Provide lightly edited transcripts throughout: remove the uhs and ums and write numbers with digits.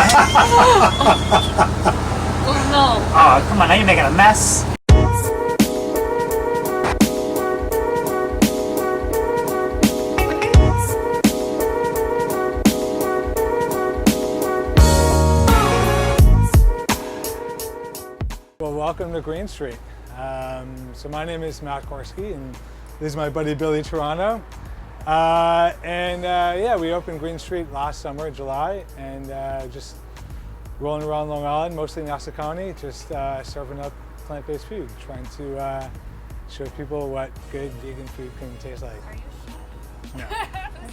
Oh no. Oh, come on, now you're making a mess. Well, welcome to Green Street. So my name is Matt Gorski, and this is my buddy Billy Toronto. Yeah, we opened Green Street last summer, July, and just rolling around Long Island, mostly Nassau County, just serving up plant-based food, trying to show people what good vegan food can taste like. Are you No.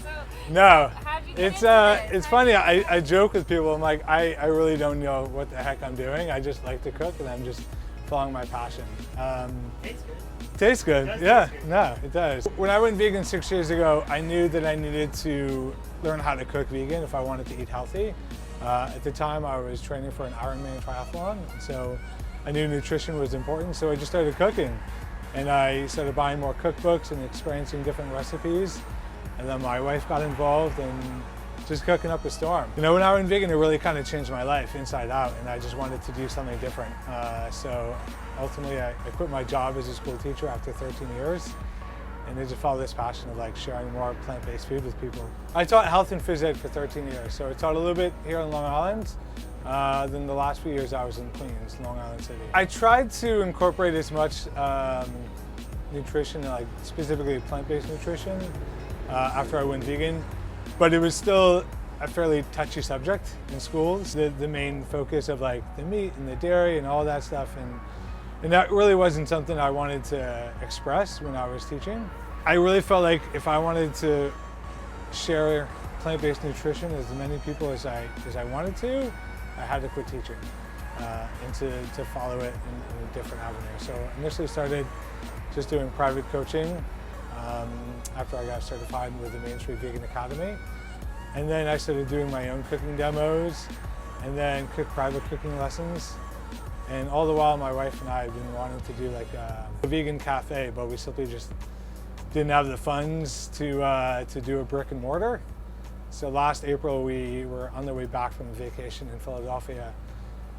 so, No, how'd you get into it's funny. I joke with people. I'm like, I really don't know what the heck I'm doing. I just like to cook, and I'm just following my passion. Tastes good. Tastes good. Does Yeah, taste good. no, it does. When I went vegan 6 years ago, I knew that I needed to learn how to cook vegan if I wanted to eat healthy. At the time, I was training for an Ironman triathlon, so I knew nutrition was important. So I just started cooking, and I started buying more cookbooks and experiencing different recipes. And then my wife got involved and just cooking up a storm. You know, when I went vegan, it really kind of changed my life inside out, and I just wanted to do something different. So ultimately, I quit my job as a school teacher after 13 years, and I just followed this passion of like sharing more plant-based food with people. I taught health and phys-ed for 13 years, so I taught a little bit here in Long Island. Then the last few years I was in Queens, Long Island City. I tried to incorporate as much nutrition, like specifically plant-based nutrition, after I went vegan, but it was still a fairly touchy subject in schools. The main focus of like the meat and the dairy and all that stuff, and that really wasn't something I wanted to express when I was teaching. I really felt like if I wanted to share plant-based nutrition as many people as I wanted to, I had to quit teaching and to follow it in a different avenue. So I initially started just doing private coaching after I got certified with the Main Street Vegan Academy. And then I started doing my own cooking demos and then private cooking lessons. And all the while my wife and I have been wanting to do like a vegan cafe, but we simply just didn't have the funds to do a brick and mortar. So last April we were on the way back from a vacation in Philadelphia,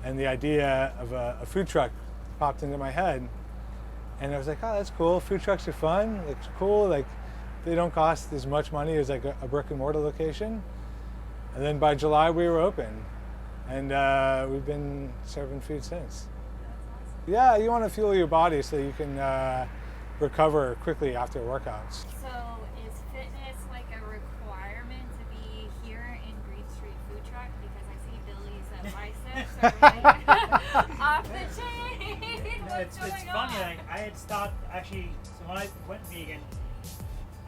and the idea of a food truck popped into my head. And I was like, oh, that's cool. Food trucks are fun. It's cool. Like, they don't cost as much money as like a brick and mortar location. And then by July we were open, and we've been serving food since. Yeah, you want to fuel your body so you can recover quickly after workouts. So is fitness like a requirement to be here in Green Street Food Truck? Because I see Billy's biceps are like off the chain. It's funny, like, I had stopped actually, so when I went vegan,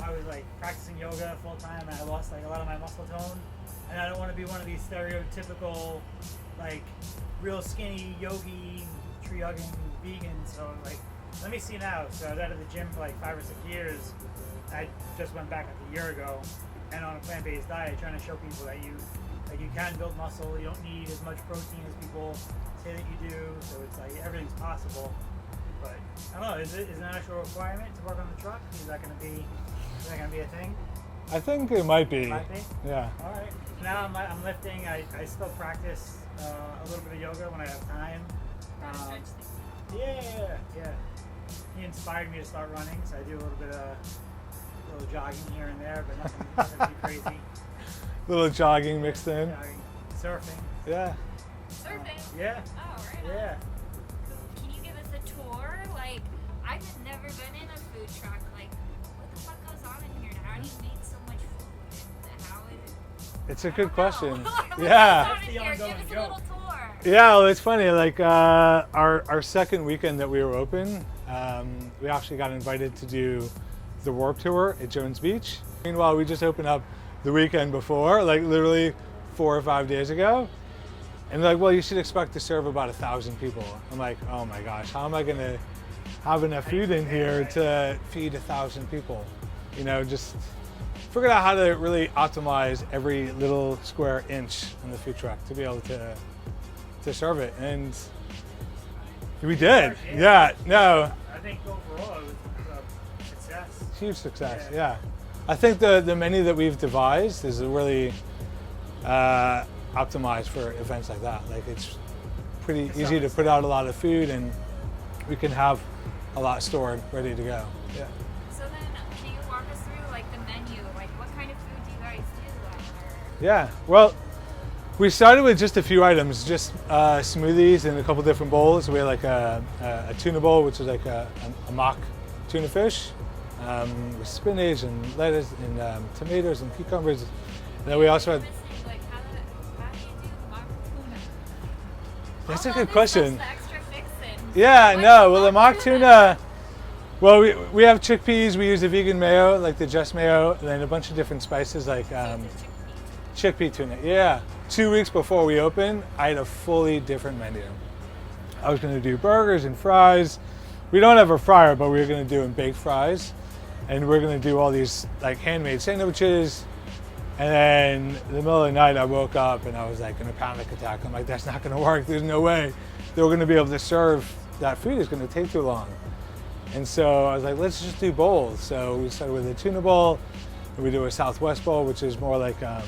I was like practicing yoga full time, and I lost like a lot of my muscle tone, and I don't want to be one of these stereotypical like real skinny yogi tree hugging vegans. So like, let me see now. So I was out of the gym for like 5 or 6 years. I just went back like a year ago, and on a plant-based diet, trying to show people that you can build muscle. You don't need as much protein as people say that you do. So it's like everything's possible. But I don't know. Is it an actual requirement to work on the truck? Is that going to be a thing? I think it might be. Might be? Yeah. All right. Now I'm lifting. I still practice a little bit of yoga when I have time. Yeah. He inspired me to start running, so I do a little jogging here and there, but nothing too crazy. Little jogging mixed in. Jogging, surfing. Yeah. Surfing? Yeah. Oh, right on. Yeah. Can you give us a tour? Like, I've never been in a food truck. Like, what the fuck goes on in here? And how do you make so much food? And how is it? It's a good question. What Yeah. goes on in here? Give us a little tour. Yeah, well, it's funny. Like our second weekend that we were open, we actually got invited to do the Warp Tour at Jones Beach. Meanwhile, we just opened up the weekend before, like literally 4 or 5 days ago. And they're like, well, you should expect to serve about 1,000 people. I'm like, oh my gosh, how am I gonna have enough food in here to feed 1,000 people? You know, just figured out how to really optimize every little square inch in the food truck to be able to serve it, and we did. Yeah, no. I think overall it was a success. Huge success, yeah. I think the menu that we've devised is a really optimized for events like that. Like it's pretty easy to put out a lot of food, and we can have a lot stored, ready to go. Yeah. So then, can you walk us through like the menu? Like, what kind of food do you guys do? Yeah. Well, we started with just a few items, just smoothies and a couple different bowls. We had like a tuna bowl, which is like a mock tuna fish, with spinach and lettuce and tomatoes and cucumbers. And then we also had. Like, how do you do mock tuna? That's a Although good question. The extra fixin'. Yeah, What's no. Well, the mock mock tuna. Well, we have chickpeas. We use a vegan mayo, like the Just Mayo, and then a bunch of different spices like chickpea tuna. Yeah. 2 weeks before we opened, I had a fully different menu. I was going to do burgers and fries. We don't have a fryer, but we were going to do baked fries, and we're going to do all these like handmade sandwiches. And then in the middle of the night, I woke up and I was like in a panic attack. I'm like, that's not going to work. There's no way they were going to be able to serve that food. It's going to take too long. And so I was like, let's just do bowls. So we started with a tuna bowl, and we do a Southwest bowl, which is more like a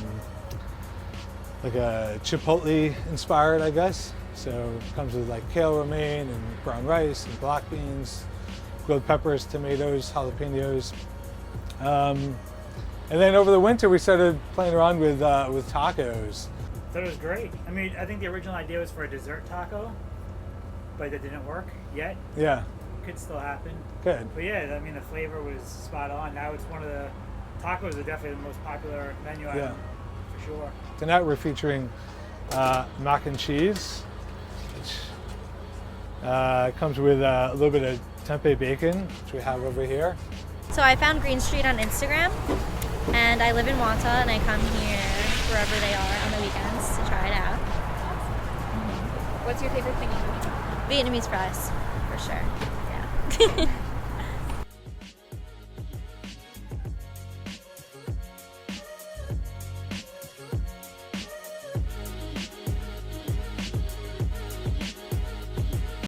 chipotle inspired, I guess. So it comes with like kale romaine and brown rice and black beans, grilled peppers, tomatoes, jalapenos. And then over the winter, we started playing around with tacos. That was great. I mean, I think the original idea was for a dessert taco, but that didn't work yet. Yeah. Could still happen. Good. But yeah, I mean, the flavor was spot on. Now it's one of the tacos are definitely the most popular menu item for sure. Tonight we're featuring mac and cheese, which comes with a little bit of tempeh bacon, which we have over here. So I found Green Street on Instagram, and I live in Wanta, and I come here wherever they are on the weekends to try it out. What's your favorite thing you eat? Vietnamese fries, for sure. Yeah.